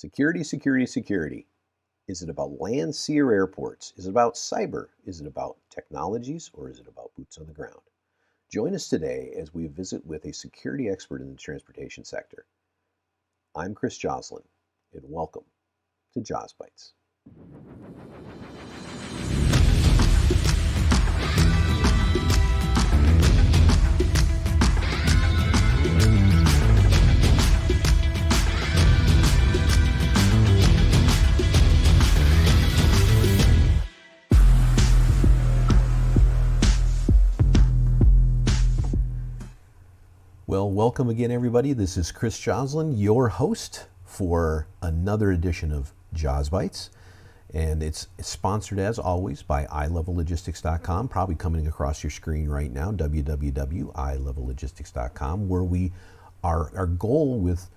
Security, security, security. Is it about land, sea, or airports? Is it about cyber? Is it about technologies, or is it about boots on the ground? Join us today as we visit with a security expert in the transportation sector. I'm Chris Joslin, and welcome to JOZ Bytes. Well, welcome again, everybody. This is Chris Joslin, your host for another edition of JOZ Bytes. And it's sponsored, as always, by iLevelLogistics.com, probably coming across your screen right now, www.iLevelLogistics.com, where our goal with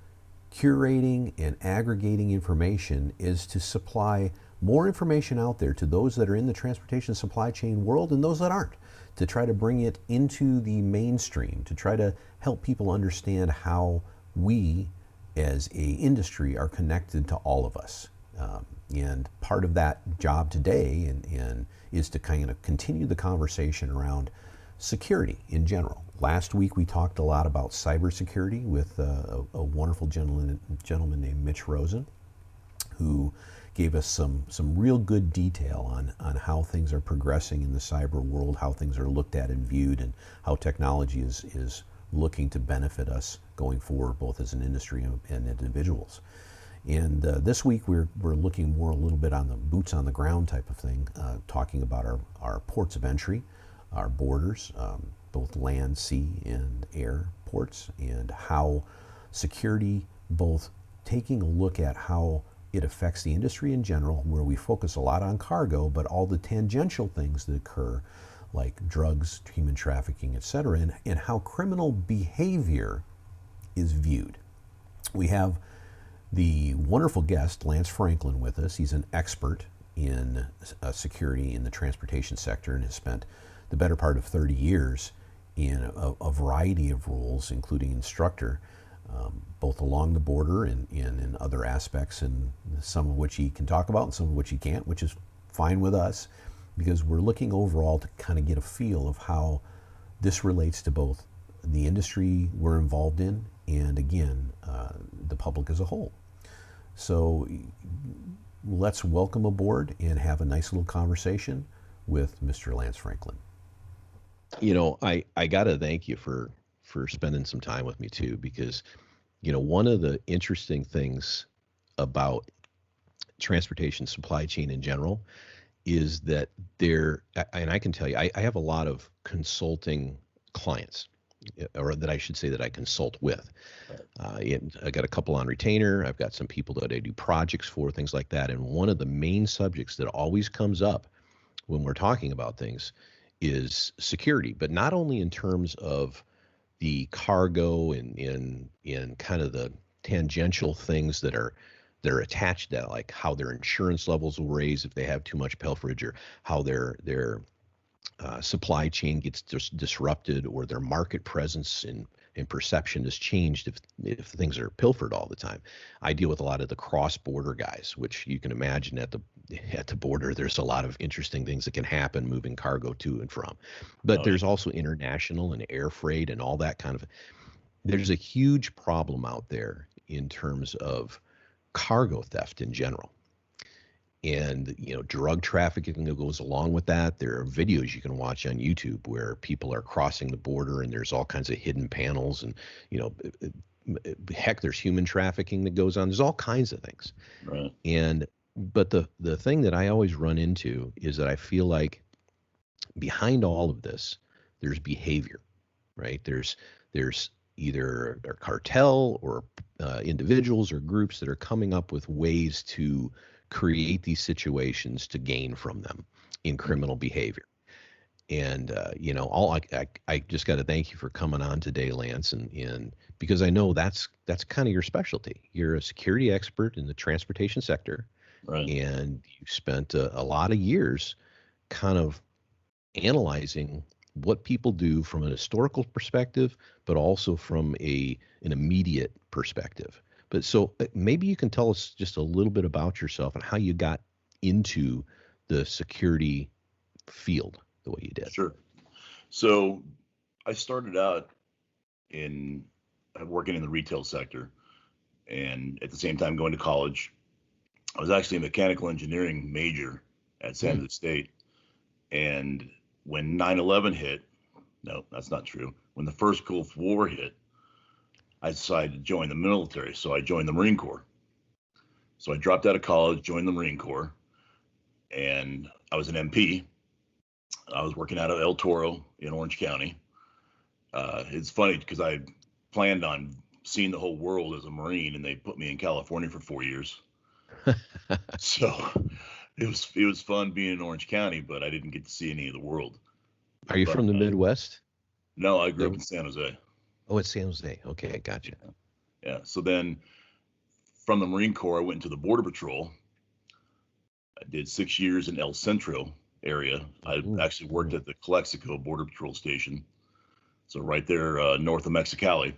curating and aggregating information is to supply more information out there to those that are in the transportation supply chain world and those that aren't, to try to bring it into the mainstream, to try to help people understand how we as a industry are connected to all of us. And part of that job today and is to kind of continue the conversation around security in general. Last week we talked a lot about cybersecurity with a wonderful gentleman named Mitch Rosen, who gave us some real good detail on how things are progressing in the cyber world, how things are looked at and viewed, and how technology is looking to benefit us going forward, both as an industry and individuals. And this week we're looking more a little bit on the boots on the ground type of thing, talking about our ports of entry, our borders, both land, sea, and air ports, and how security, both taking a look at how it affects the industry in general, where we focus a lot on cargo, but all the tangential things that occur, like drugs, human trafficking, etc., and how criminal behavior is viewed. We have the wonderful guest, Lance Franklin, with us. He's an expert in security in the transportation sector and has spent the better part of 30 years in a variety of roles, including instructor, both along the border and in other aspects, and some of which he can talk about and some of which he can't, which is fine with us, because we're looking overall to kind of get a feel of how this relates to both the industry we're involved in and, again, the public as a whole. So let's welcome aboard and have a nice little conversation with Mr. Lance Franklin. You know, I got to thank you for spending some time with me too, because, you know, one of the interesting things about transportation supply chain in general is that and I can tell you, I have a lot of consulting clients, or that I should say that I consult with. I got a couple on retainer. I've got some people that I do projects for, things like that. And one of the main subjects that always comes up when we're talking about things is security, but not only in terms of the cargo and in kind of the tangential things that are attached to that, like how their insurance levels will raise if they have too much pilferage, or how their supply chain gets disrupted, or their market presence and perception is changed if things are pilfered all the time. I deal with a lot of the cross-border guys, which you can imagine at the border, there's a lot of interesting things that can happen moving cargo to and from. But there's also international and air freight and all that kind of. There's a huge problem out there in terms of cargo theft in general. And, you know, drug trafficking that goes along with that. There are videos you can watch on YouTube where people are crossing the border and there's all kinds of hidden panels, and, you know, heck, there's human trafficking that goes on. There's all kinds of things. Right. But the thing that I always run into is that I feel like behind all of this, there's behavior, right? There's either a cartel or individuals or groups that are coming up with ways to create these situations to gain from them in criminal behavior. And you know, I just got to thank you for coming on today, Lance, and because I know that's kind of your specialty. You're a security expert in the transportation sector, Right. and you spent a lot of years kind of analyzing what people do from an historical perspective, but also from an immediate perspective. But so maybe you can tell us just a little bit about yourself and how you got into the security field the way you did. Sure. So I started out in working in the retail sector, and at the same time going to college. I was actually a mechanical engineering major at San Jose State. And when 9/11 hit, no, that's not true. When the first Gulf War hit, I decided to join the military. So I joined the Marine Corps. So I dropped out of college, joined the Marine Corps, and I was an MP. I was working out of El Toro in Orange County. It's funny because I planned on seeing the whole world as a Marine, and they put me in California for 4 years. So it was fun being in Orange County, but I didn't get to see any of the world. Are you from the Midwest? No, I grew up in San Jose. Oh, it's San Jose. Okay, I got you. Yeah. So then from the Marine Corps, I went into the Border Patrol. I did 6 years in El Centro area. I actually worked at the Calexico Border Patrol Station. So right there north of Mexicali.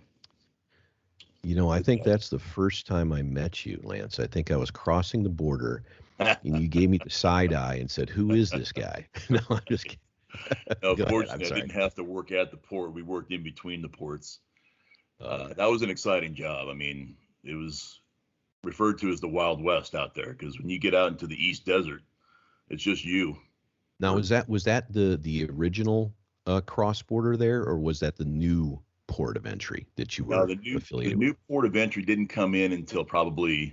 You know, I think that's the first time I met you, Lance. I think I was crossing the border and you gave me the side eye and said, "Who is this guy?" No, I'm just kidding. No, fortunately, I didn't have to work at the port. We worked in between the ports. That was an exciting job. I mean, it was referred to as the Wild West out there because when you get out into the East Desert, it's just you. Now, was that the original cross border there, or was that the new port of entry that you were affiliated the new port of entry didn't come in until probably,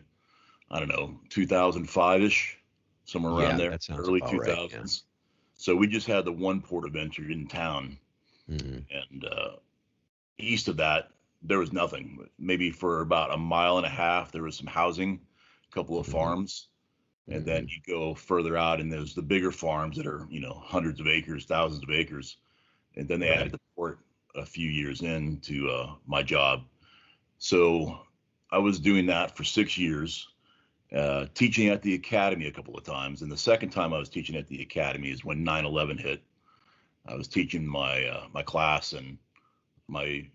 I don't know, 2005-ish, somewhere around there, that sounds early about 2000s. Right, yeah. So we just had the one port of entry in town. And east of that, there was nothing. Maybe for about a mile and a half, there was some housing, a couple of farms. And then you go further out and there's the bigger farms that are, hundreds of acres, thousands of acres. And then they added the port a few years into my job. So I was doing that for 6 years, teaching at the academy a couple of times. And the second time I was teaching at the academy is when 9/11 hit. I was teaching my class, and my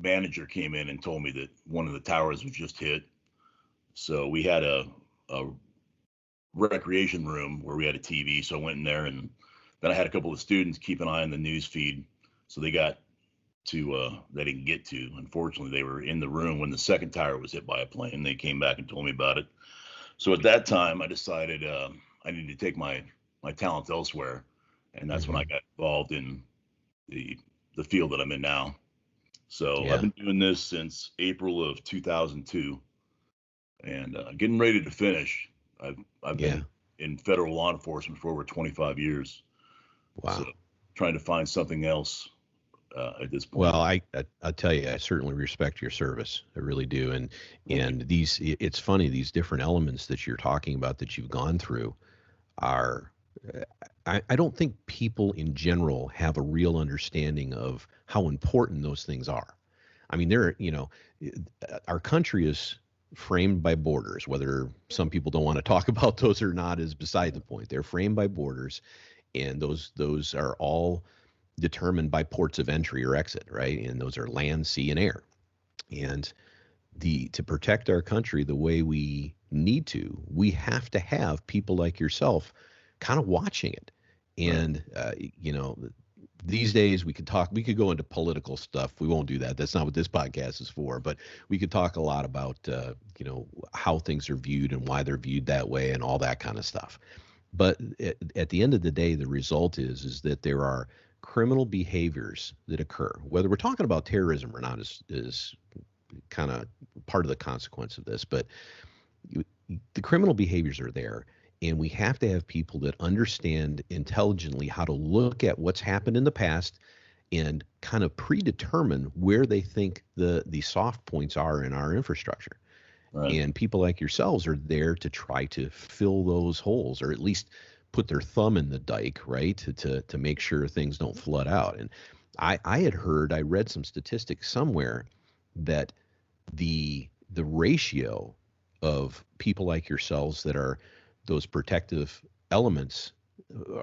manager came in and told me that one of the towers was just hit. So we had a recreation room where we had a TV. So I went in there, and then I had a couple of students keep an eye on the news feed. So they got they didn't get to. Unfortunately, they were in the room when the second tower was hit by a plane. They came back and told me about it. So at that time, I decided I needed to take my talents elsewhere, and that's when I got involved in the field that I'm in now. So I've been doing this since April of 2002, and getting ready to finish. I've been in federal law enforcement for over 25 years. Wow. So trying to find something else at this point. Well, I tell you, I certainly respect your service. I really do. And it's funny, these different elements that you're talking about that you've gone through are, I don't think people in general have a real understanding of how important those things are. I mean, our country is framed by borders. Whether some people don't want to talk about those or not is beside the point. They're framed by borders, and those are all determined by ports of entry or exit, right? And those are land, sea, and air. And to protect our country the way we need to, we have to have people like yourself kind of watching it. And these days we could go into political stuff. We won't do that. That's not what this podcast is for. But we could talk a lot about how things are viewed and why they're viewed that way and all that kind of stuff. But at the end of the day, the result is that there are criminal behaviors that occur. Whether we're talking about terrorism or not is kind of part of the consequence of this. But the criminal behaviors are there, and we have to have people that understand intelligently how to look at what's happened in the past and kind of predetermine where they think the soft points are in our infrastructure. Right. And people like yourselves are there to try to fill those holes, or at least put their thumb in the dike, right, to make sure things don't flood out. And I read some statistics somewhere that the ratio of people like yourselves that are those protective elements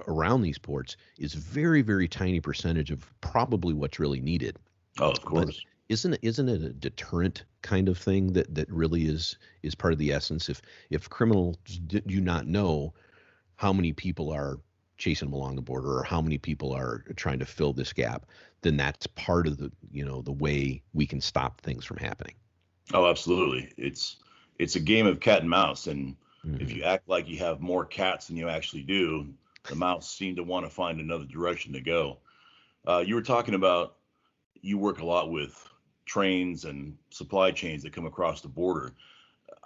around these ports is very, very tiny percentage of probably what's really needed. Oh, of course. isn't it a deterrent kind of thing that really is part of the essence? If criminals do not know how many people are chasing them along the border or how many people are trying to fill this gap, then that's part of the way we can stop things from happening. Oh, absolutely. It's a game of cat and mouse, and if Mm-hmm. you act like you have more cats than you actually do, the mouse seem to want to find another direction to go. You were talking about you work a lot with trains and supply chains that come across the border.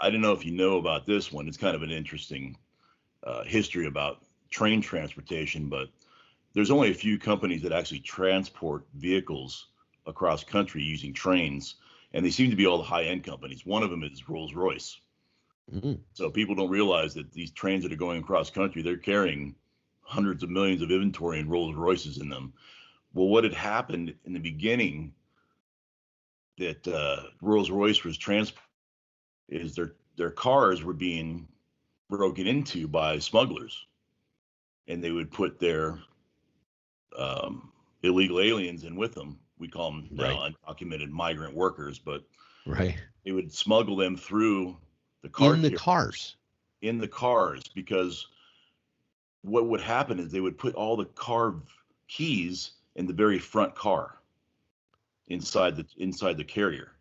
I don't know if you know about this one. It's kind of an interesting history about train transportation, but there's only a few companies that actually transport vehicles across country using trains, and they seem to be all the high-end companies. One of them is Rolls-Royce. Mm-hmm. So people don't realize that these trains that are going across country, they're carrying hundreds of millions of inventory and Rolls-Royces in them. Well, what had happened in the beginning that Rolls-Royce was transport is their cars were being broken into by smugglers, and they would put their illegal aliens in with them. We call them Right. now undocumented migrant workers, but Right. they would smuggle them through the car In the carriers cars. in the cars, because what would happen is they would put all the car keys in the very front car inside the carrier.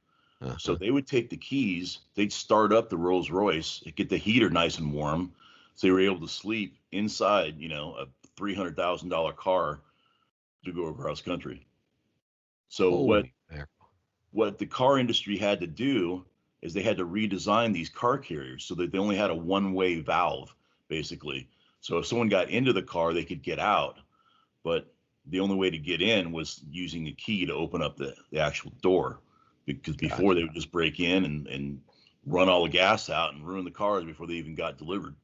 So Uh-huh. they would take the keys, they'd start up the Rolls Royce, get the heater nice and warm, so they were able to sleep inside, a $300,000 car to go across country. So Holy mackerel. what the car industry had to do is they had to redesign these car carriers so that they only had a one-way valve, basically. So if someone got into the car, they could get out, but the only way to get in was using a key to open up the actual door, because before Gotcha. they would just break in and run all the gas out and ruin the cars before they even got delivered.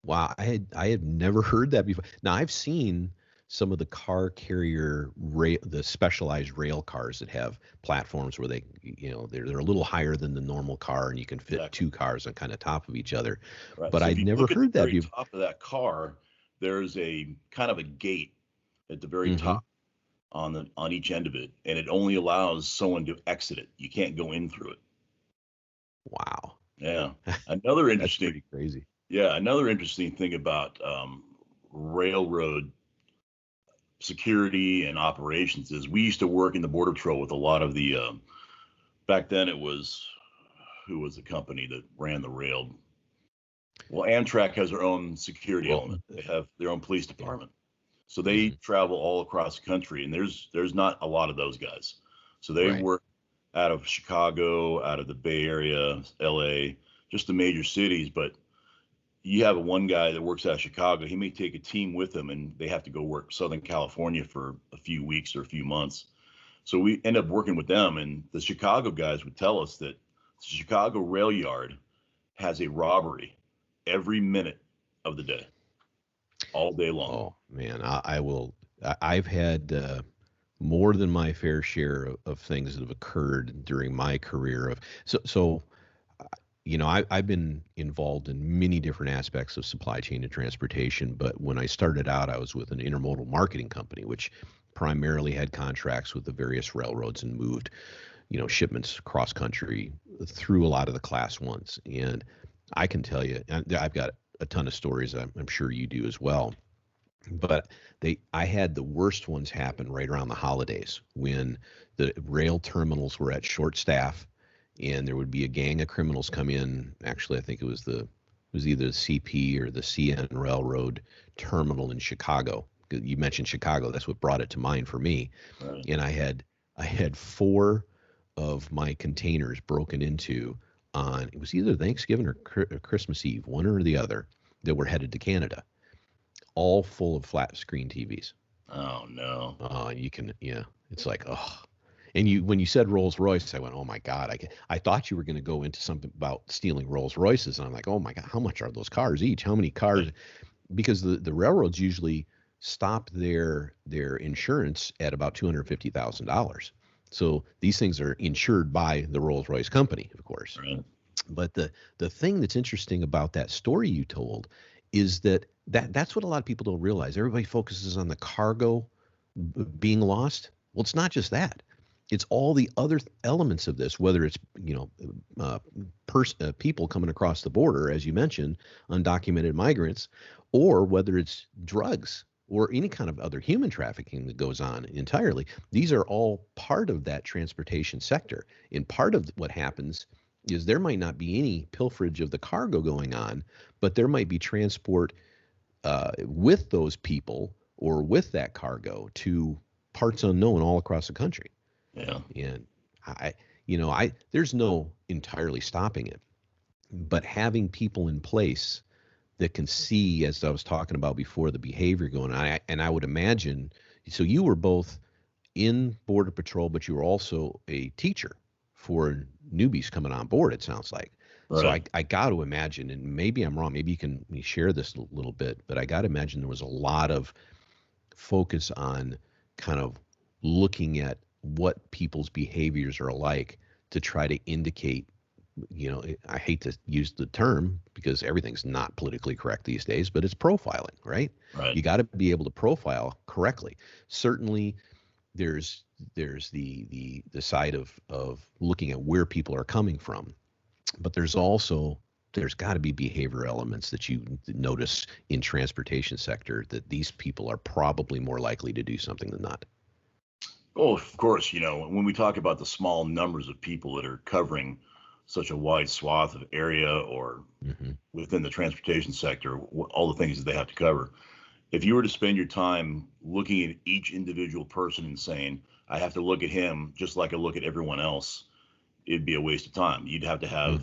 Wow, I had never heard that before. Now I've seen some of the car carrier the specialized rail cars that have platforms where they're a little higher than the normal car and you can fit Exactly. two cars on kind of top of each other. Right. But So if I'd you never look at the heard that very before. top of that car, there's a kind of a gate at the very Mm-hmm. top on each end of it, and it only allows someone to exit it. You can't go in through it. Wow. Yeah. Another That's interesting, pretty crazy. yeah, another interesting thing about railroad security and operations is we used to work in the border patrol with a lot of the back then it was who was the company that ran the rail. Well, Amtrak has their own security Well, element. They have their own police yeah. department. So they Mm-hmm. travel all across the country, and there's not a lot of those guys. So they Right. work out of Chicago, out of the Bay Area, LA, just the major cities. But you have one guy that works out of Chicago. He may take a team with him, and they have to go work Southern California for a few weeks or a few months. So we end up working with them, and the Chicago guys would tell us that the Chicago rail yard has a robbery every minute of the day, all day long. Oh man, I will. I've had more than my fair share of things that have occurred during my career of so I've been involved in many different aspects of supply chain and transportation, but when I started out, I was with an intermodal marketing company, which primarily had contracts with the various railroads and moved, shipments cross country through a lot of the class ones. And I can tell you, and I've got a ton of stories. I'm sure you do as well. But I had the worst ones happen right around the holidays when the rail terminals were at short staff and there would be a gang of criminals come in. Actually, I think it was either the CP or the CN Railroad terminal in Chicago. You mentioned Chicago, that's what brought it to mind for me. Right. And I had four of my containers broken into on, it was either Thanksgiving or Christmas Eve, one or the other, that were headed to Canada, all full of flat screen TVs. Oh no. It's like, oh. And when you said Rolls Royce, I went, oh my God. I thought you were going to go into something about stealing Rolls Royces. And I'm like, oh my God, how much are those cars each? How many cars? Because the railroads usually stop their insurance at about $250,000. So these things are insured by the Rolls Royce company, of course. Right. But the thing that's interesting about that story you told is that's what a lot of people don't realize. Everybody focuses on the cargo being lost. Well, it's not just that. It's all the other elements of this, whether it's, people coming across the border, as you mentioned, undocumented migrants, or whether it's drugs or any kind of other human trafficking that goes on entirely. These are all part of that transportation sector. And part of what happens is there might not be any pilferage of the cargo going on, but there might be transport with those people or with that cargo to parts unknown all across the country. Yeah. And there's no entirely stopping it, but having people in place that can see, as I was talking about before, the behavior going on. And I would imagine, so you were both in Border Patrol, but you were also a teacher for newbies coming on board, it sounds like. Right. So I got to imagine, and maybe I'm wrong, maybe you can share this a little bit, but I got to imagine there was a lot of focus on kind of looking at what people's behaviors are like to try to indicate, I hate to use the term because everything's not politically correct these days, but it's profiling, right? Right. You got to be able to profile correctly. Certainly there's the side of looking at where people are coming from, but there's got to be behavior elements that you notice in transportation sector that these people are probably more likely to do something than not. Oh, of course, when we talk about the small numbers of people that are covering such a wide swath of area or within the transportation sector, all the things that they have to cover. If you were to spend your time looking at each individual person and saying, I have to look at him just like I look at everyone else, it'd be a waste of time. You'd have to have,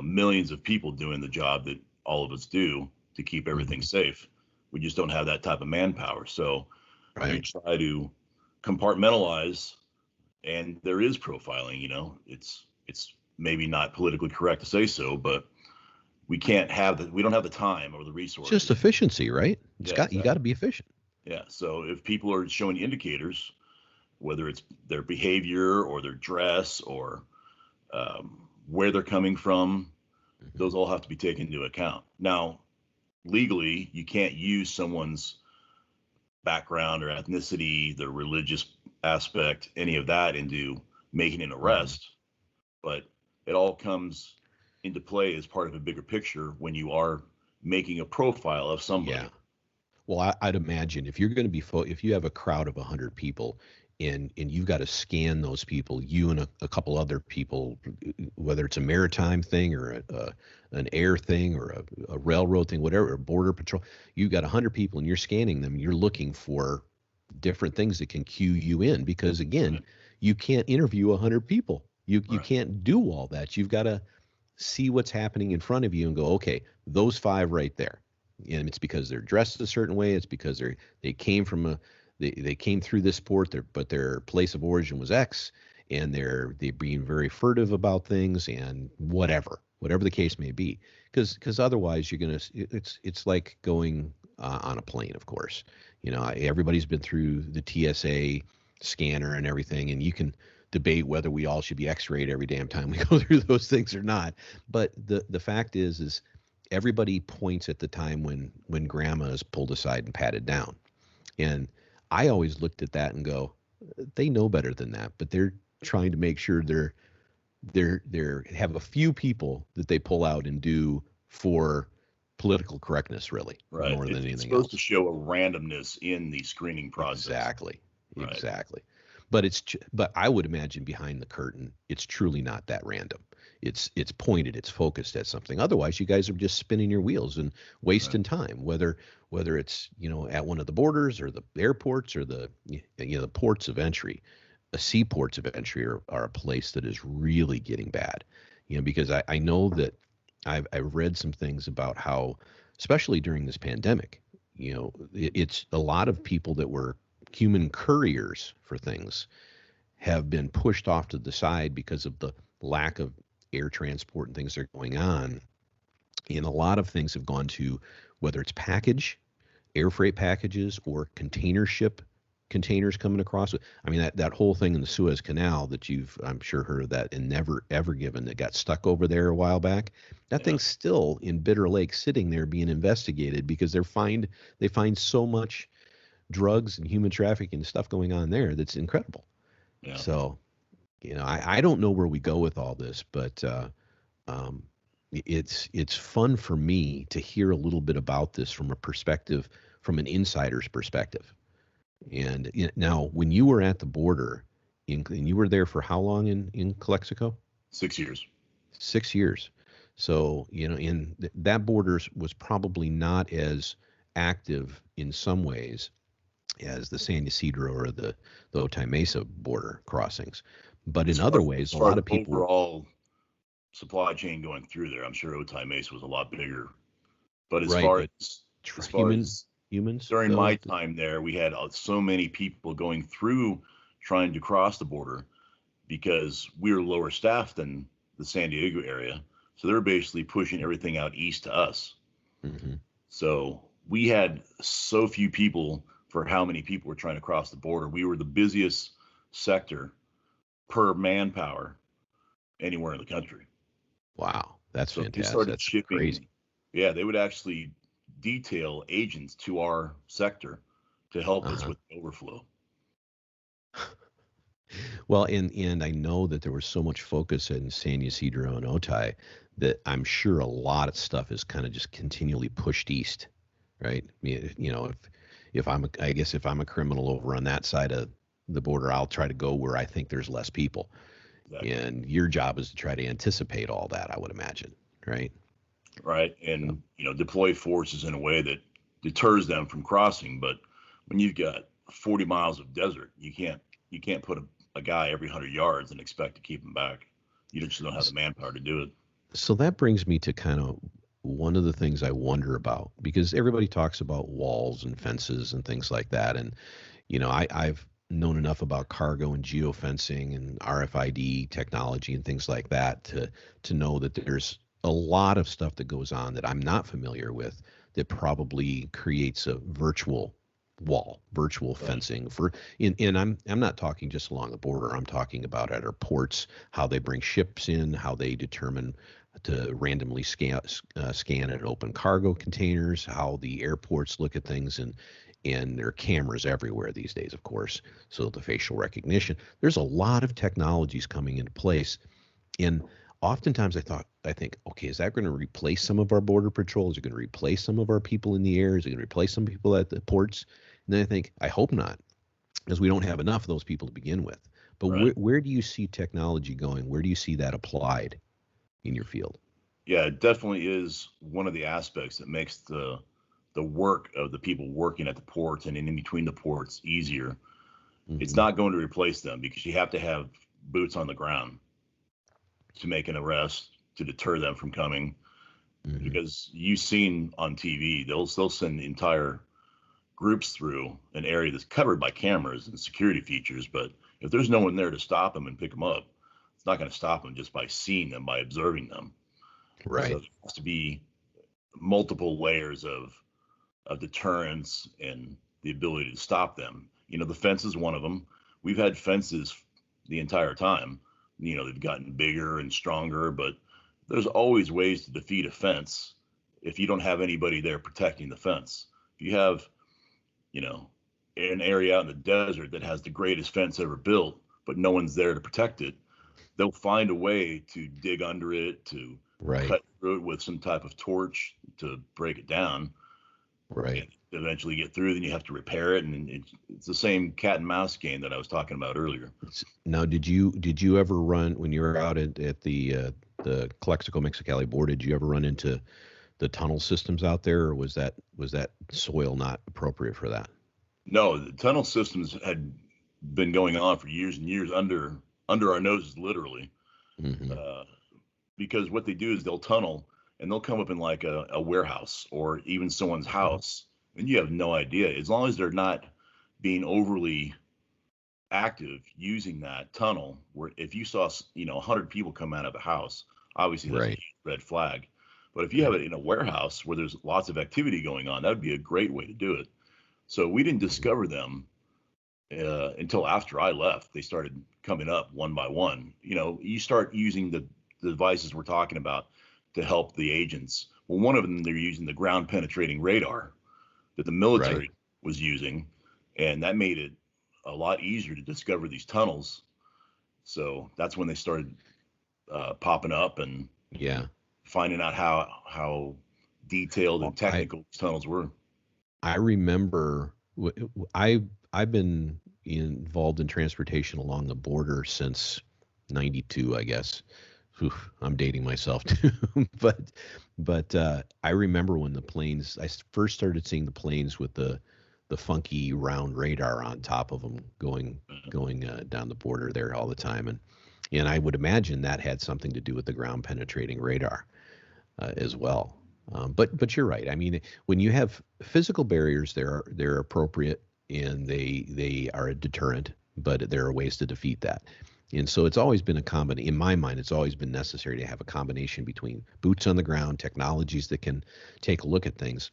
millions of people doing the job that all of us do to keep everything safe. We just don't have that type of manpower. So you try to compartmentalize, and there is profiling. It's maybe not politically correct to say so, but we don't have the time or the resources. It's just efficiency, right? You got to be efficient. Yeah. So if people are showing indicators, whether it's their behavior or their dress or where they're coming from, those all have to be taken into account. Now, legally, you can't use someone's background or ethnicity, their religious aspect, any of that into making an arrest, but it all comes into play as part of a bigger picture when you are making a profile of somebody. Yeah. Well, I'd imagine if you're going to be, if you have a crowd of 100 people and you've got to scan those people, you and a couple other people, whether it's a maritime thing or an air thing or a railroad thing, whatever, a border patrol, you've got 100 people and you're scanning them. You're looking for different things that can cue you in because, again, you can't interview 100 people. You can't do all that. You've got to see what's happening in front of you and go, okay, those 5 right there. And it's because they're dressed a certain way. It's because they came from they came through this port, but their place of origin was X, and they're being very furtive about things and whatever the case may be. Because otherwise it's like going on a plane, of course. Everybody's been through the TSA scanner and everything, and you can debate whether we all should be X-rayed every damn time we go through those things or not. But the fact is everybody points at the time when grandma is pulled aside and patted down. And I always looked at that and go, they know better than that, but they're trying to make sure they're have a few people that they pull out and do for political correctness, really, right. More than anything it's supposed else. to show a randomness in the screening process. Exactly. Right. Exactly. But I would imagine behind the curtain, it's truly not that random. It's pointed, it's focused at something. Otherwise, you guys are just spinning your wheels and wasting time, whether it's, at one of the borders or the airports or the ports of entry. Seaports of entry are a place that is really getting bad, because I know that I've read some things about how, especially during this pandemic, it's a lot of people that were human couriers for things have been pushed off to the side because of the lack of air transport and things that are going on. And a lot of things have gone to, whether it's air freight packages or containers coming across. I mean, that whole thing in the Suez Canal that I'm sure heard of that, and Never Ever Given, that got stuck over there a while back. That thing's still in Bitter Lake sitting there being investigated because they find so much drugs and human trafficking and stuff going on there that's incredible. Yeah. So, I don't know where we go with all this, but it's fun for me to hear a little bit about this from from an insider's perspective. And now, when you were at the border, and you were there for how long in Calexico? 6 years. 6 years. So, that border was probably not as active in some ways as the San Ysidro or the Otay Mesa border crossings. But in other ways, as a far lot as of people overall supply chain going through there, I'm sure Otay Mesa was a lot bigger. But as right, far but as humans, during though, my time there, we had so many people going through trying to cross the border because we were lower staffed than the San Diego area. So they were basically pushing everything out east to us. hmm So we had so few people for how many people were trying to cross the border. We were the busiest sector per manpower anywhere in the country. wow, that's So they fantastic. started That's shipping. crazy. Yeah, they would actually detail agents to our sector to help us Uh-huh. with the overflow. Well, and I know that there was so much focus in San Ysidro and Otay that I'm sure a lot of stuff is kind of just continually pushed east, right? If I guess if I'm a criminal over on that side of the border, I'll try to go where I think there's less people. Exactly. And your job is to try to anticipate all that, I would imagine, right? Right. So, And, deploy forces in a way that deters them from crossing. But when you've got 40 miles of desert, you can't put a guy every 100 yards and expect to keep him back. You just don't have the manpower to do it. so that brings me to kind of one of the things I wonder about, because everybody talks about walls and fences and things like that. And, I've known enough about cargo and geofencing and RFID technology and things like that to know that there's a lot of stuff that goes on that I'm not familiar with that probably creates a virtual wall, virtual Right. fencing and I'm not talking just along the border. I'm talking about at our ports, how they bring ships in, how they determine to randomly scan and open cargo containers, how the airports look at things, and there are cameras everywhere these days, of course. So the facial recognition, there's a lot of technologies coming into place. And oftentimes I think, okay, is that going to replace some of our border patrol? Is it going to replace some of our people in the air? Is it going to replace some people at the ports? And then I think, I hope not, because we don't have enough of those people to begin with. But Right. where do you see technology going? Where do you see that applied in your field? Yeah, it definitely is one of the aspects that makes the work of the people working at the ports and in between the ports easier. It's hmm not going to replace them because you have to have boots on the ground to make an arrest to deter them from coming. hmm Because you've seen on TV, they'll send entire groups through an area that's covered by cameras and security features, but if there's no one there to stop them and pick them up, it's not going to stop them just by seeing them, by observing them. So Right. there has to be multiple layers of deterrence and the ability to stop them. The fence is one of them. We've had fences the entire time. They've gotten bigger and stronger, but there's always ways to defeat a fence if you don't have anybody there protecting the fence. If you have, you know, an area out in the desert that has the greatest fence ever built, but no one's there to protect it, they'll find a way to dig under it, to Right. cut through it with some type of torch to break it down Right. and eventually get through. Then you have to repair it, and it's the same cat and mouse game that I was talking about earlier. Now, did you ever run when you were out at the Calexico Mexicali border? Did you ever run into the tunnel systems out there, or was that soil not appropriate for that? No, the tunnel systems had been going on for years and years under our noses, literally. hmm Uh, because what they do is they'll tunnel and they'll come up in like a warehouse or even someone's house, and you have no idea. As long as they're not being overly active using that tunnel, where if you saw 100 people come out of a house, obviously that's a Right. huge red flag. But if you have Right. it in a warehouse where there's lots of activity going on, that would be a great way to do it. So we didn't Mhm. discover them until after I left. They started coming up one by one. You start using the devices we're talking about to help the agents. Well, one of them, they're using the ground penetrating radar that the Right. military was using, and that made it a lot easier to discover these tunnels. So that's when they started popping up and Yeah. finding out how detailed Well, and technical these tunnels were. I remember I've been involved in transportation along the border since '92, I guess. Whew, I'm dating myself too, but I remember when the planes. First started seeing the planes with the funky round radar on top of them going down the border there all the time, and I would imagine that had something to do with the ground penetrating radar as well. But you're right. I mean, when you have physical barriers, they're appropriate and they are a deterrent, but there are ways to defeat that. And so it's always been a combination. In my mind, it's always been necessary to have a combination between boots on the ground, technologies that can take a look at things,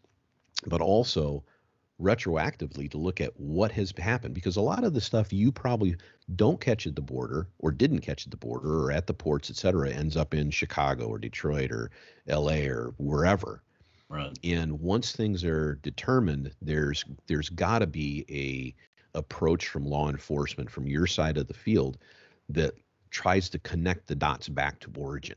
but also retroactively to look at what has happened, because a lot of the stuff you probably don't catch at the border or didn't catch at the border or at the ports, et cetera, ends up in Chicago or Detroit or LA or wherever. Right. And once things are determined, there's got to be a approach from law enforcement from your side of the field that tries to connect the dots back to origin.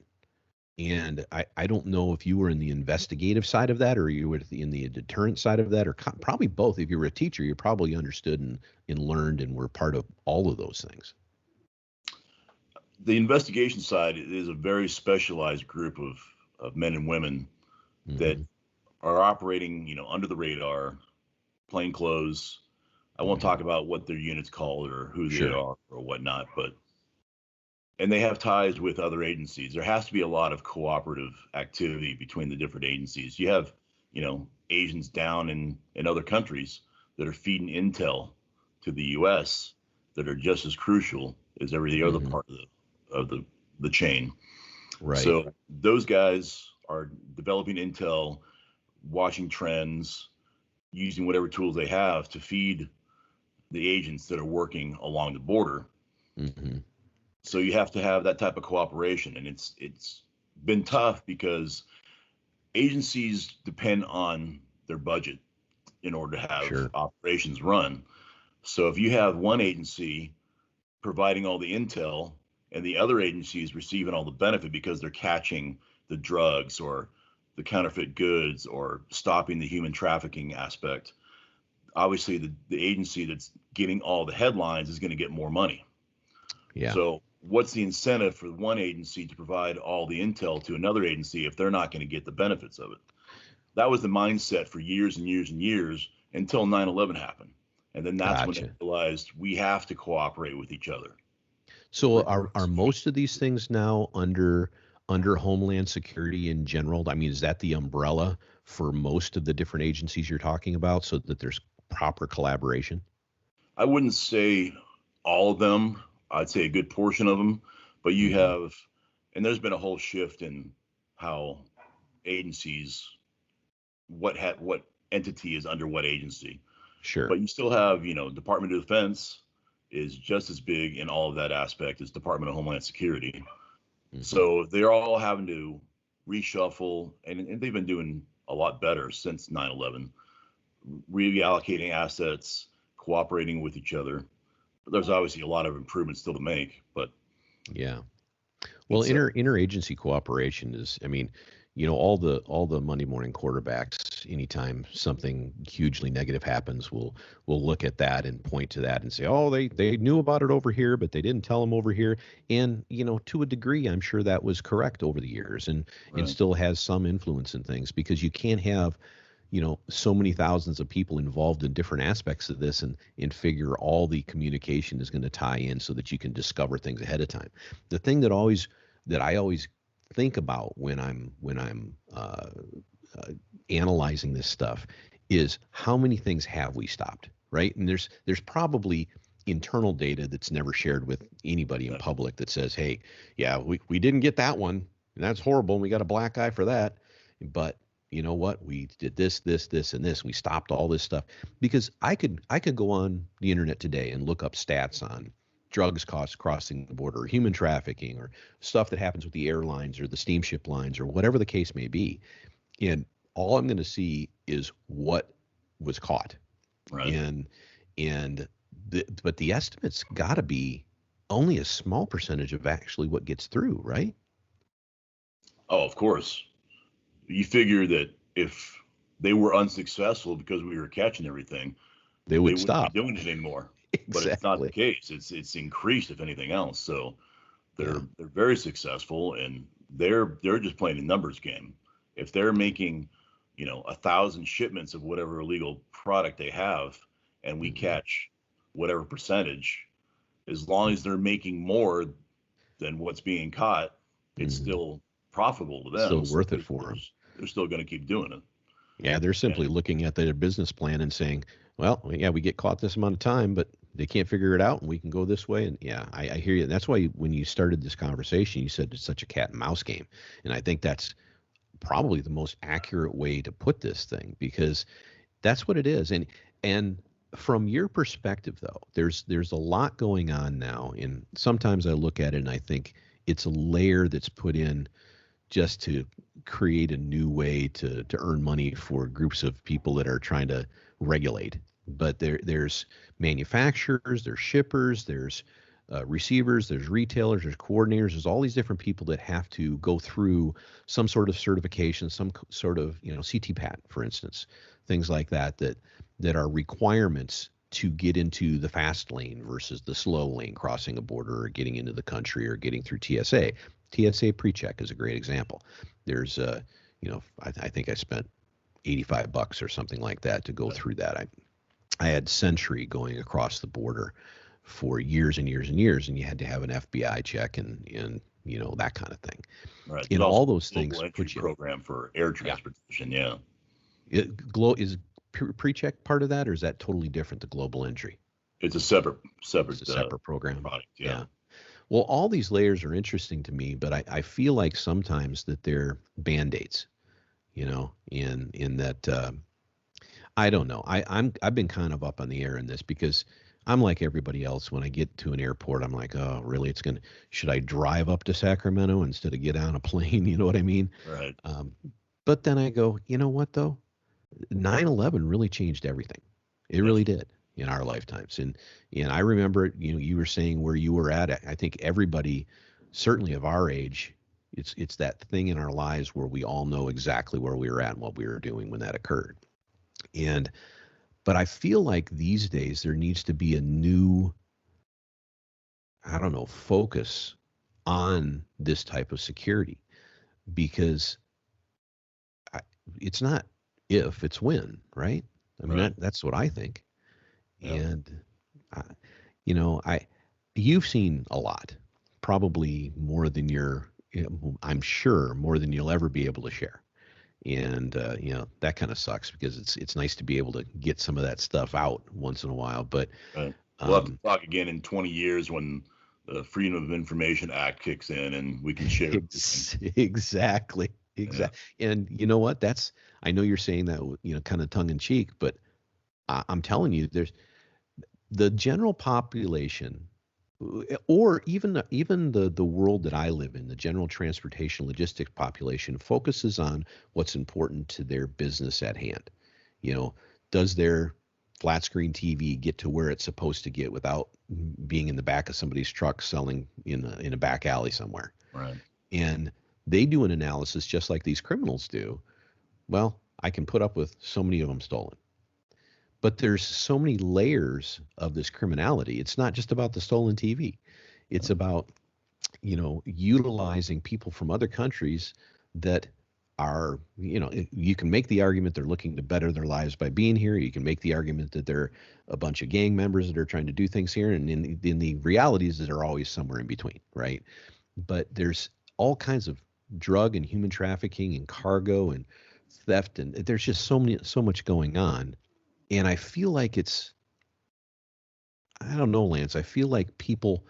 And I don't know if you were in the investigative side of that or you were in the deterrent side of that, or probably both. If you were a teacher, you probably understood and learned and were part of all of those things. The investigation side is a very specialized group of men and women that are operating, under the radar, plain clothes. I won't talk about what their unit's called or who they are or whatnot, and they have ties with other agencies. There has to be a lot of cooperative activity between the different agencies. You have, agents down in other countries that are feeding intel to the U.S. that are just as crucial as every other part of the chain. Right. So those guys are developing intel, watching trends, using whatever tools they have to feed the agents that are working along the border. Mm-hmm. So you have to have that type of cooperation, and it's been tough because agencies depend on their budget in order to have operations run. So if you have one agency providing all the intel and the other agencies receiving all the benefit because they're catching the drugs or the counterfeit goods or stopping the human trafficking aspect, obviously the agency that's getting all the headlines is going to get more money. Yeah. So what's the incentive for one agency to provide all the intel to another agency if they're not going to get the benefits of it? That was the mindset for years and years and years until 9/11 happened. And then that's when they realized we have to cooperate with each other. So are most of these things now under Homeland Security in general? I mean, is that the umbrella for most of the different agencies you're talking about so that there's proper collaboration? I wouldn't say all of them. I'd say a good portion of them, but you have, and there's been a whole shift in how agencies, what entity is under what agency. Sure. But you still have, Department of Defense is just as big in all of that aspect as Department of Homeland Security. So they're all having to reshuffle, and they've been doing a lot better since 9/11, reallocating assets, cooperating with each other. There's obviously a lot of improvements still to make, but yeah. Well, interagency cooperation is, I mean, all the Monday morning quarterbacks, anytime something hugely negative happens, will look at that and point to that and say, oh, they knew about it over here, but they didn't tell them over here. And, to a degree, I'm sure that was correct over the years and still has some influence in things, because you can't have, so many thousands of people involved in different aspects of this and figure all the communication is going to tie in so that you can discover things ahead of time. The thing that I always think about when I'm analyzing this stuff is how many things have we stopped, right? And there's probably internal data that's never shared with anybody in public that says, hey, yeah, we didn't get that one, and that's horrible, and we got a black eye for that. But you know what? We did this, and this. We stopped all this stuff, because I could go on the internet today and look up stats on drugs costs crossing the border, or human trafficking, or stuff that happens with the airlines or the steamship lines or whatever the case may be. And all I'm going to see is what was caught. Right. But the estimate's got to be only a small percentage of actually what gets through, right? Oh, of course. You figure that if they were unsuccessful because we were catching everything, They they would wouldn't be stop. doing it anymore. But it's not the Exactly. case. It's increased, if anything else. So Yeah. they're very successful, and they're just playing a numbers game. If they're making, 1,000 shipments of whatever illegal product they have, and we Mhm. catch whatever percentage, as long as they're making more than what's being caught, it's Mhm. still profitable to It's still them. So worth it for them. they're still going to keep doing it. Yeah, they're simply And looking at their business plan and saying, well, yeah, we get caught this amount of time, but they can't figure it out and we can go this way. And yeah, I hear you. That's why when you started this conversation, you said it's such a cat and mouse game. And I think that's probably the most accurate way to put this thing, because that's what it is. And from your perspective though, there's a lot going on now. And sometimes I look at it and I think it's a layer that's put in just to create a new way to earn money for groups of people that are trying to regulate. But there's manufacturers, there's shippers, there's receivers, there's retailers, there's coordinators, there's all these different people that have to go through some sort of certification, some sort of CTPAT, for instance, things like that that are requirements to get into the fast lane versus the slow lane, crossing a border or getting into the country or getting through TSA. TSA pre-check is a great example. There's I think I spent $85 or something like that to go through that. I had Century going across the border for years and years and years, and you had to have an FBI check and that kind of thing. right, there's And also all those a global things entry put you. program for air Yeah. transportation. Yeah. Is pre-check part of that, or is that totally different? The global entry. It's a separate It's a separate program. product. Yeah. Yeah. Well, all these layers are interesting to me, but I feel like sometimes that they're band-aids, in that I don't know. I've been kind of up on the air in this because I'm like everybody else. When I get to an airport, I'm like, oh, really? Should I drive up to Sacramento instead of get on a plane? You know what I mean? Right. Um, but then I go, you know what though? 9/11 really changed everything. It really Definitely. did in our lifetimes. And I remember, you were saying where you were at. I think everybody, certainly of our age, it's that thing in our lives where we all know exactly where we were at and what we were doing when that occurred. And but I feel like these days there needs to be a new, I don't know, focus on this type of security, because I, it's not if, it's when, right? I mean, Right. that's what I think. Yeah. And I, I you've seen a lot, probably more than I'm sure more than you'll ever be able to share. And that kind of sucks, because it's nice to be able to get some of that stuff out once in a while. But Right. We'll have to um, talk again in 20 years when the Freedom of Information Act kicks in and we can share everything. exactly, Yeah. exactly. And you know what? I know you're saying that kind of tongue in cheek, but I'm telling you, there's the general population, or even the world that I live in, the general transportation logistics population focuses on what's important to their business at hand. You know, does their flat screen TV get to where it's supposed to get without being in the back of somebody's truck selling in a back alley somewhere? Right. And they do an analysis just like these criminals do. Well, I can put up with so many of them stolen. But there's so many layers of this criminality. It's not just about the stolen TV. It's about, utilizing people from other countries that are, you can make the argument they're looking to better their lives by being here. You can make the argument that they're a bunch of gang members that are trying to do things here. And in the realities that are always somewhere in between, right? But there's all kinds of drug and human trafficking and cargo and theft. And there's just so much going on. And I feel like I don't know, Lance, I feel like people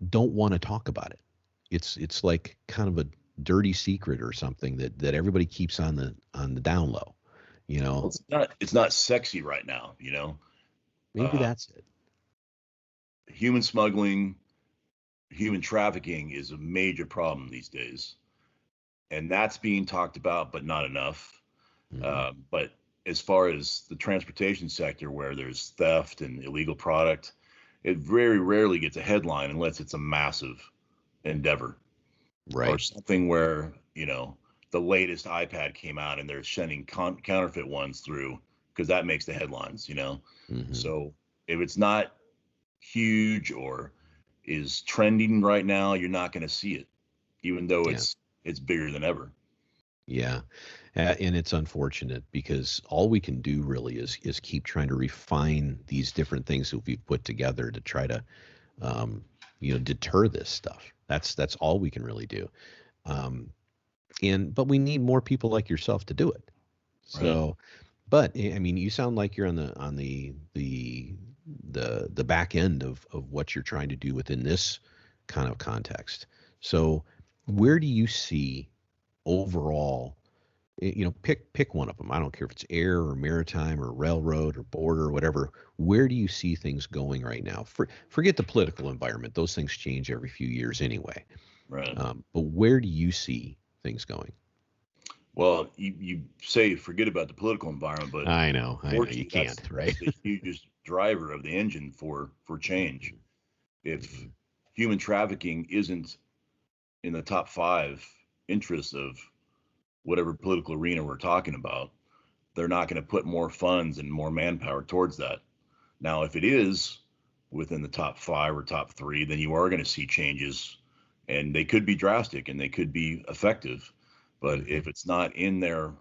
don't want to talk about it. It's like kind of a dirty secret or something that everybody keeps on the down low, you Well, know. it's not sexy right now. Maybe Uh, that's it. Human smuggling, human trafficking is a major problem these days, and that's being talked about, but not enough. Hmm. But as far as the transportation sector, where there's theft and illegal product, it very rarely gets a headline unless it's a massive endeavor or Right. something where, the latest iPad came out and they're sending counterfeit ones through because that makes the headlines. Hmm. So if it's not huge or is trending right now, you're not going to see it, even though Yeah. it's bigger than ever. Yeah. And it's unfortunate because all we can do really is keep trying to refine these different things that we've put together to try to deter this stuff. That's all we can really do. Um, but we need more people like yourself to do it. Right. So, but I mean, you sound like you're on the back end of what you're trying to do within this kind of context. So, where do you see overall? Pick one of them. I don't care if it's air or maritime or railroad or border or whatever. Where do you see things going right now? Forget the political environment; those things change every few years anyway. Right. But where do you see things going? Well, you say forget about the political environment, but I know, you fortunately, can't, that's right? the hugest driver of the engine for change. If human trafficking isn't in the top five interests of whatever political arena we're talking about, they're not going to put more funds and more manpower towards that. Now, if it is within the top five or top three, then you are going to see changes, and they could be drastic and they could be effective. But Mhm. if it's not in their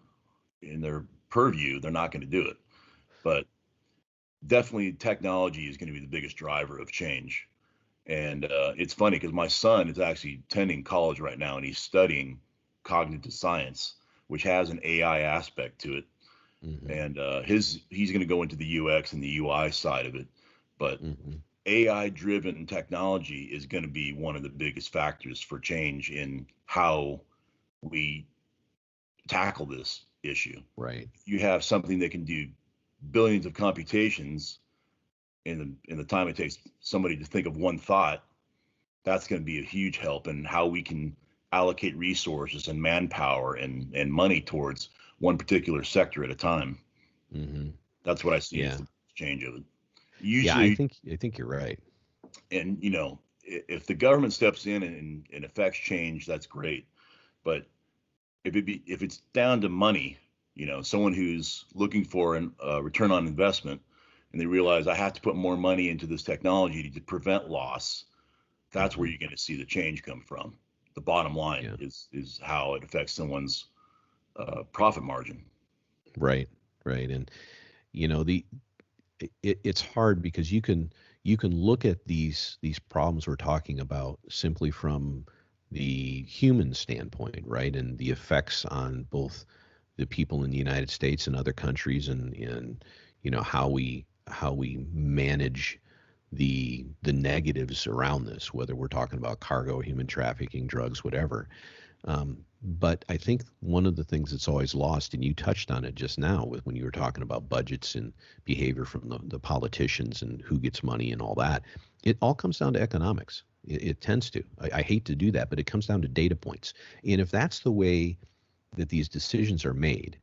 purview, they're not going to do it. But definitely, technology is going to be the biggest driver of change. And it's funny because my son is actually attending college right now, and he's studying cognitive science, which has an AI aspect to it. Mhm. And he's going to go into the UX and the UI side of it. But Mhm. AI driven technology is going to be one of the biggest factors for change in how we tackle this issue. Right. You have something that can do billions of computations in the time it takes somebody to think of one thought. That's going to be a huge help in how we can allocate resources and manpower and money towards one particular sector at a time. Mhm. That's what I see as Yeah. the change of it. Yeah, I Usually, think you're right. and if the government steps in and affects change, that's great. But if it's down to money, someone who's looking for a return on investment, and they realize I have to put more money into this technology to prevent loss, that's where Mhm. you're going to see the change come from. The bottom line Yeah. is how it affects someone's profit margin. Right. Right. And the it's hard because you can look at these problems we're talking about simply from the human standpoint, right? And the effects on both the people in the United States and other countries, and how we manage the negatives around this, whether we're talking about cargo, human trafficking, drugs, whatever. But I think one of the things that's always lost, and you touched on it just now with when you were talking about budgets and behavior from the politicians and who gets money and all that, it all comes down to economics. It tends to. I hate to do that, but it comes down to data points. And if that's the way that these decisions are made,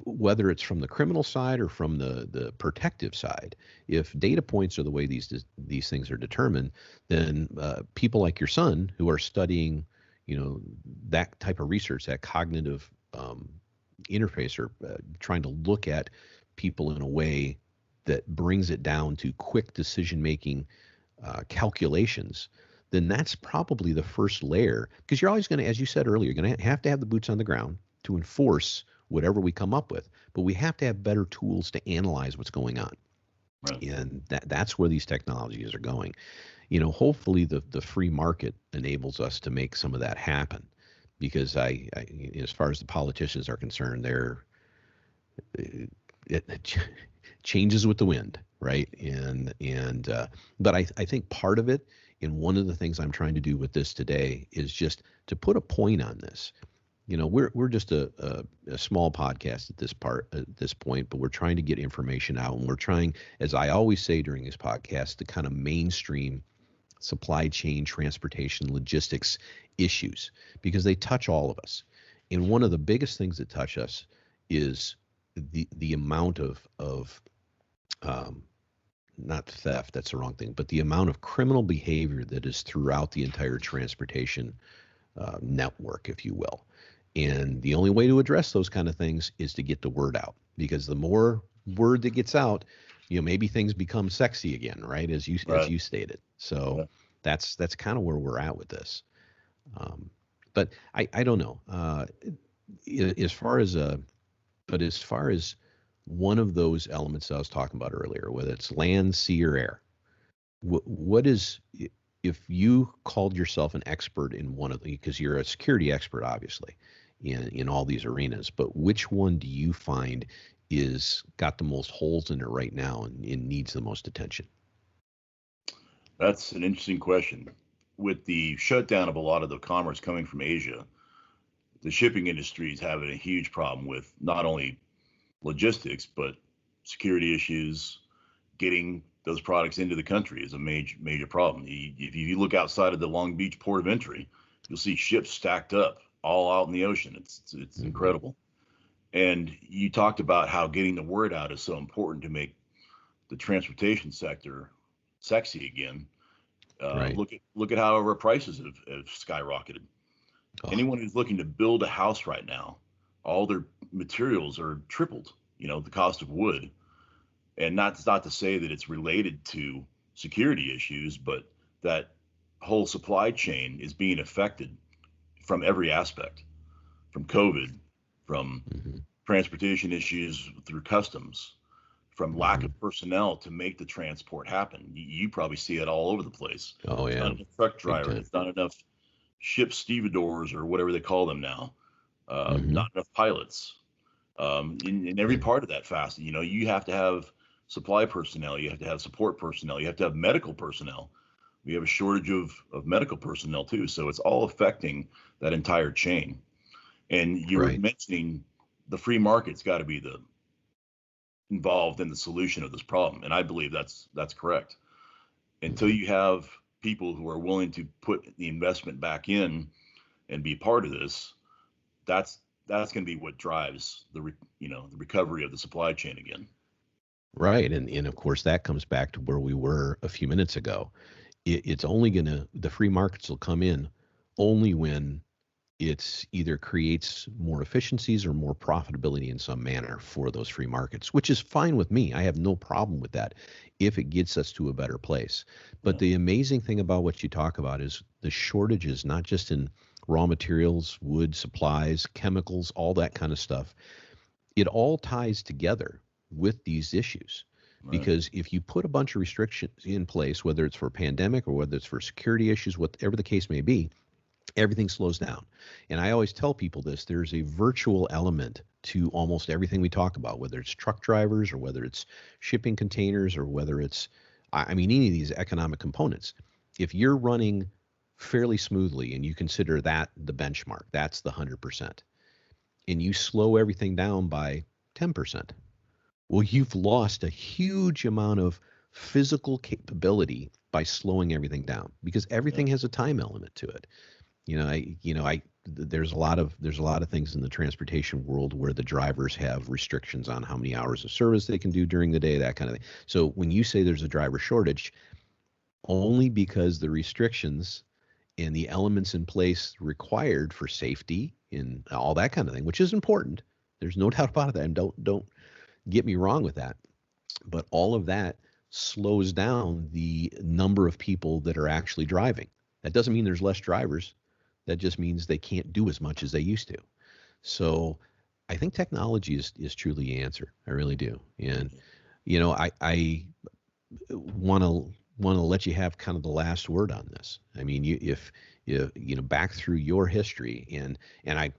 whether it's from the criminal side or from the protective side, if data points are the way these things are determined, then people like your son who are studying, that type of research, that cognitive interface, or trying to look at people in a way that brings it down to quick decision making calculations, then that's probably the first layer. Because you're always going to, as you said earlier, you're going to have the boots on the ground to enforce whatever we come up with. But we have to have better tools to analyze what's going on. Right. And that's where these technologies are going. Hopefully the free market enables us to make some of that happen. Because as far as the politicians are concerned, it changes with the wind, right? But I think part of it, and one of the things I'm trying to do with this today, is just to put a point on this. We're just a small podcast at this point, but we're trying to get information out, and we're trying, as I always say during this podcast, to kind of mainstream supply chain, transportation, logistics issues, because they touch all of us. And one of the biggest things that touch us is the amount of um, not theft, that's the wrong thing, but the amount of criminal behavior that is throughout the entire transportation network, if you will. And the only way to address those kind of things is to get the word out, because the more word that gets out, maybe things become sexy again, right? As you stated. So Yeah. that's kind of where we're at with this. But I don't know. As far as one of those elements I was talking about earlier, whether it's land, sea, or air, what is, if you called yourself an expert in one of the, because you're a security expert, obviously, in all these arenas, but which one do you find is got the most holes in it right now and needs the most attention? That's an interesting question. With the shutdown of a lot of the commerce coming from Asia, the shipping industry is having a huge problem with not only logistics, but security issues. Getting those products into the country is a major problem. If you look outside of the Long Beach port of entry, you'll see ships stacked up all out in the ocean. It's incredible. And you talked about how getting the word out is so important to make the transportation sector sexy again. Right. Look at how our prices have skyrocketed. Oh, Anyone who's looking to build a house right now, all their materials are tripled. The cost of wood, and that's not to say that it's related to security issues, but that whole supply chain is being affected from every aspect, from COVID, from mhm, transportation issues through customs, from lack mhm. of personnel to make the transport happen. You probably see it all over the place. Oh There's yeah, not enough truck big drivers. time. There's not enough ship stevedores or whatever they call them now. Hmm. Not enough pilots. In every Yeah. part of that fast, you have to have supply personnel. You have to have support personnel. You have to have medical personnel. We have a shortage of medical personnel too. So it's all affecting that entire chain. And you were Right. mentioning the free market's got to be involved in the solution of this problem, and I believe that's correct. Until Hmm. you have people who are willing to put the investment back in and be part of this, that's going to be what drives the recovery of the supply chain again. Right. And of course, that comes back to where we were a few minutes ago. It's only the free markets will come in only when it's either creates more efficiencies or more profitability in some manner for those free markets, which is fine with me. I have no problem with that if it gets us to a better place. But Yeah. the amazing thing about what you talk about is the shortages, not just in raw materials, wood, supplies, chemicals, all that kind of stuff. It all ties together with these issues. Right. Because if you put a bunch of restrictions in place, whether it's for a pandemic or whether it's for security issues, whatever the case may be, everything slows down. And I always tell people this, there's a virtual element to almost everything we talk about, whether it's truck drivers or whether it's shipping containers or whether it's, I mean, any of these economic components. If you're running fairly smoothly and you consider that the benchmark, that's the 100%, and you slow everything down by 10%, well, you've lost a huge amount of physical capability by slowing everything down because Yeah. everything has a time element to it. There's a lot of things in the transportation world where the drivers have restrictions on how many hours of service they can do during the day, that kind of thing. So when you say there's a driver shortage, only because the restrictions and the elements in place required for safety and all that kind of thing, which is important. There's no doubt about that. And don't get me wrong with that. But all of that slows down the number of people that are actually driving. That doesn't mean there's less drivers. That just means they can't do as much as they used to. So I think technology is truly the answer. I really do. And I want to let you have kind of the last word on this. I mean, if back through your history, and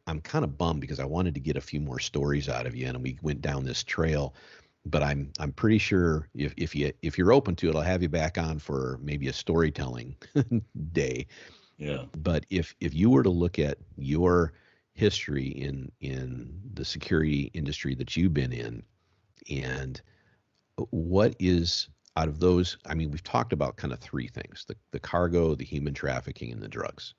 I'm kind of bummed because I wanted to get a few more stories out of you, and we went down this trail. But I'm pretty sure if you're open to it, I'll have you back on for maybe a storytelling day. Yeah. But if you were to look at your history in the security industry that you've been in, and what is out of those, I mean, we've talked about kind of three things: the cargo, the human trafficking, and the drugs,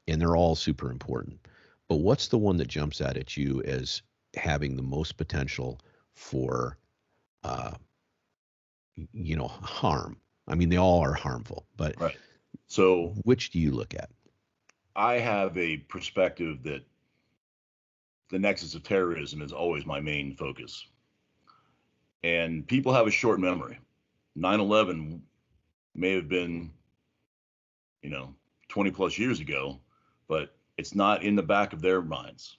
and they're all super important. But what's the one that jumps out at you as having the most potential for uh, harm. I mean, they all are harmful, but Right. So which do you look at? I have a perspective that the nexus of terrorism is always my main focus. And people have a short memory. 9/11 may have been, 20 plus years ago, but it's not in the back of their minds,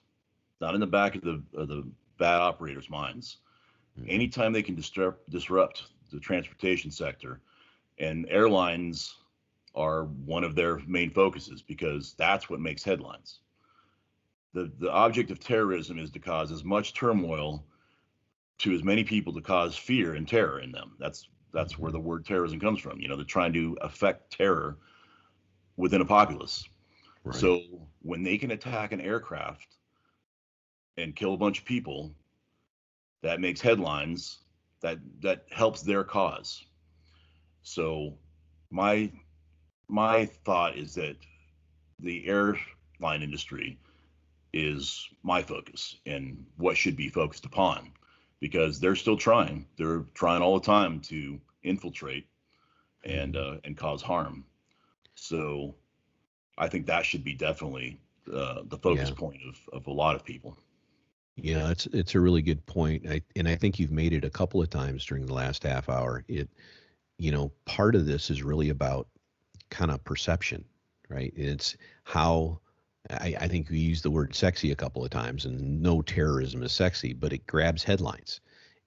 not in the back of the bad operators' minds. Mhm. Anytime they can disrupt the transportation sector, and airlines are one of their main focuses because that's what makes headlines. The object of terrorism is to cause as much turmoil to as many people, to cause fear and terror in them. That's where the word terrorism comes from. They're trying to affect terror within a populace. Right. So when they can attack an aircraft and kill a bunch of people, that makes headlines. That helps their cause. So my my thought is that the airline industry is my focus and what should be focused upon, because they're still trying. They're trying all the time to infiltrate and cause harm. So I think that should be definitely the focus Yeah. point of a lot of people. Yeah, it's a really good point. And I think you've made it a couple of times during the last half hour. Part of this is really about kind of perception, right? It's how I think we used the word sexy a couple of times, and no terrorism is sexy, but it grabs headlines.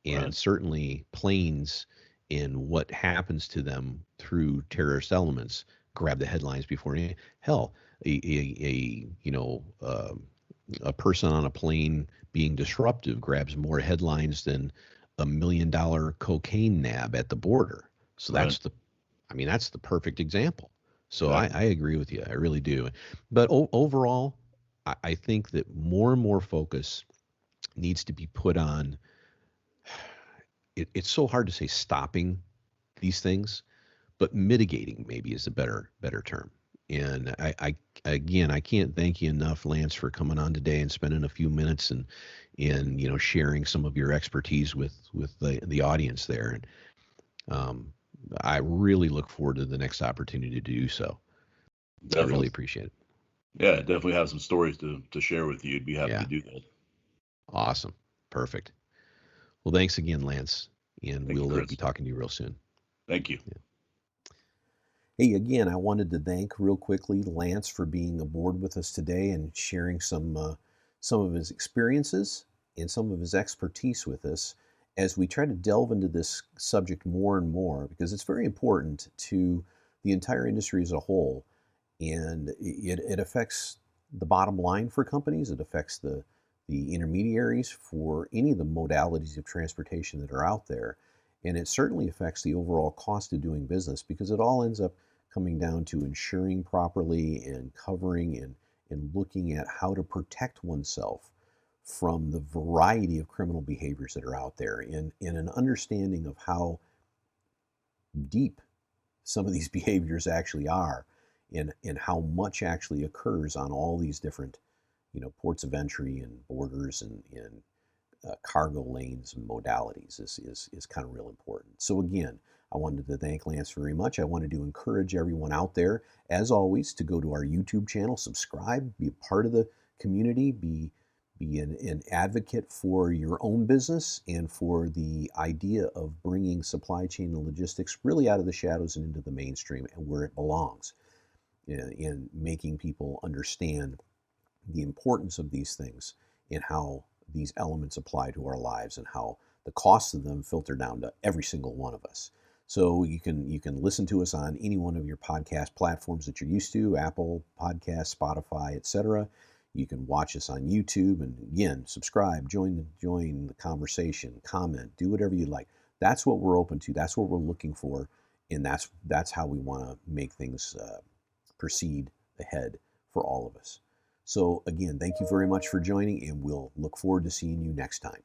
And Right. certainly planes and what happens to them through terrorist elements grab the headlines before hell. A person on a plane being disruptive grabs more headlines than $1 million cocaine nab at the border. So Right. that's the perfect example. So I, Exactly. I agree with you. I really do. But overall, I think that more and more focus needs to be put on. It's so hard to say stopping these things, but mitigating maybe is a better term. And again, I can't thank you enough, Lance, for coming on today and spending a few minutes and sharing some of your expertise with the audience there. And I really look forward to the next opportunity to do so. I really Definitely. appreciate it. Yeah, definitely have some stories to share with you. I'd be happy Yeah, to do that. awesome, perfect. Well, thanks again, Lance, and Thank you, we'll be Chris. talking to you real soon. Thank you. Yeah. Hey, again, I wanted to thank real quickly Lance for being aboard with us today and sharing some of his experiences and some of his expertise with us as we try to delve into this subject more and more, because it's very important to the entire industry as a whole, and it affects the bottom line for companies. It affects the intermediaries for any of the modalities of transportation that are out there, and it certainly affects the overall cost of doing business, because it all ends up coming down to insuring properly and covering and looking at how to protect oneself from the variety of criminal behaviors that are out there, in an understanding of how deep some of these behaviors actually are, and how much actually occurs on all these different ports of entry and borders and cargo lanes and modalities is kind of real important. So again, I wanted to thank Lance very much. I wanted to encourage everyone out there, as always, to go to our YouTube channel, subscribe, be a part of the community, be an advocate for your own business and for the idea of bringing supply chain and logistics really out of the shadows and into the mainstream and where it belongs, in making people understand the importance of these things and how these elements apply to our lives and how the costs of them filter down to every single one of us. So you can listen to us on any one of your podcast platforms that you're used to, Apple Podcasts, Spotify, etc. You can watch us on YouTube, and again, subscribe, join the conversation, comment, do whatever you like. That's what we're open to. That's what we're looking for, and that's how we want to make things proceed ahead for all of us. So again, thank you very much for joining, and we'll look forward to seeing you next time.